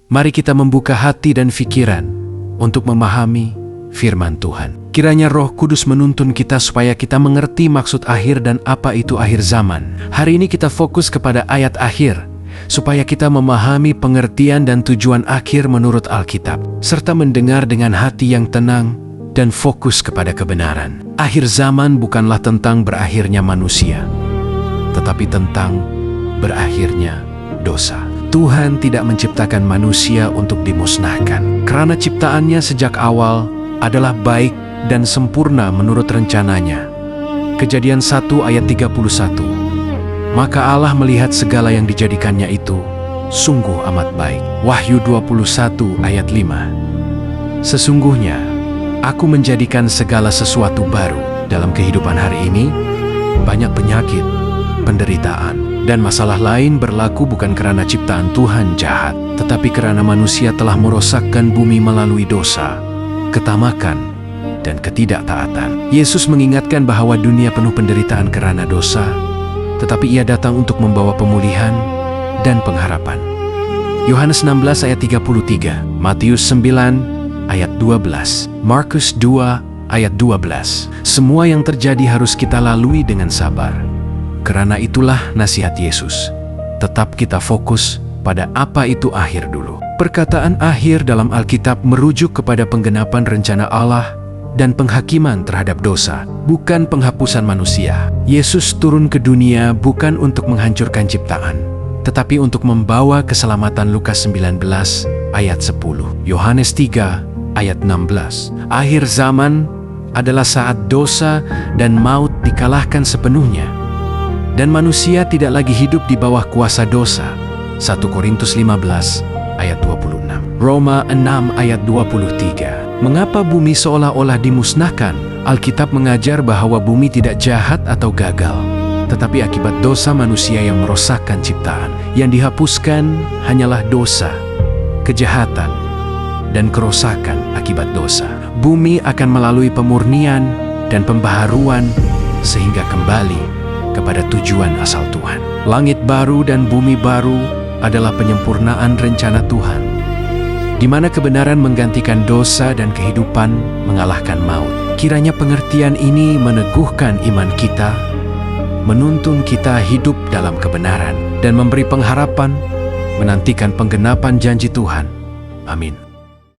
Mari kita membuka hati dan pikiran untuk memahami firman Tuhan. Kiranya Roh Kudus menuntun kita supaya kita mengerti maksud akhir dan apa itu akhir zaman. Hari ini kita fokus kepada ayat akhir, supaya kita memahami pengertian dan tujuan akhir menurut Alkitab, serta mendengar dengan hati yang tenang dan fokus kepada kebenaran. Akhir zaman bukanlah tentang berakhirnya manusia, tetapi tentang berakhirnya dosa. Tuhan tidak menciptakan manusia untuk dimusnahkan, karena ciptaannya sejak awal adalah baik dan sempurna menurut rencananya. Kejadian 1 ayat 31. Maka Allah melihat segala yang dijadikannya itu sungguh amat baik. Wahyu 21 ayat 5. Sesungguhnya Aku menjadikan segala sesuatu baru. Dalam kehidupan hari ini, banyak penyakit, penderitaan, dan masalah lain berlaku bukan karena ciptaan Tuhan jahat, tetapi karena manusia telah merosakkan bumi melalui dosa, ketamakan, dan ketidaktaatan. Yesus mengingatkan bahwa dunia penuh penderitaan karena dosa, tetapi Ia datang untuk membawa pemulihan dan pengharapan. Yohanes 16 ayat 33, Matius 9 ayat 12, Markus 2 ayat 12. Semua yang terjadi harus kita lalui dengan sabar. Karena itulah nasihat Yesus. Tetap kita fokus pada apa itu akhir dulu. Perkataan akhir dalam Alkitab merujuk kepada penggenapan rencana Allah dan penghakiman terhadap dosa, bukan penghapusan manusia. Yesus turun ke dunia bukan untuk menghancurkan ciptaan, tetapi untuk membawa keselamatan. Lukas 19 ayat 10, Yohanes 3 ayat 16. Akhir zaman adalah saat dosa dan maut dikalahkan sepenuhnya, dan manusia tidak lagi hidup di bawah kuasa dosa. 1 Korintus 15 ayat 26, Roma 6 ayat 23. Mengapa bumi seolah-olah dimusnahkan? Alkitab mengajar bahwa bumi tidak jahat atau gagal, tetapi akibat dosa manusia yang merosakkan ciptaan. Yang dihapuskan hanyalah dosa, kejahatan, dan kerosakan akibat dosa. Bumi akan melalui pemurnian dan pembaharuan sehingga kembali kepada tujuan asal Tuhan. Langit baru dan bumi baru adalah penyempurnaan rencana Tuhan, di mana kebenaran menggantikan dosa dan kehidupan mengalahkan maut. Kiranya pengertian ini meneguhkan iman kita, menuntun kita hidup dalam kebenaran, dan memberi pengharapan menantikan penggenapan janji Tuhan. Amin.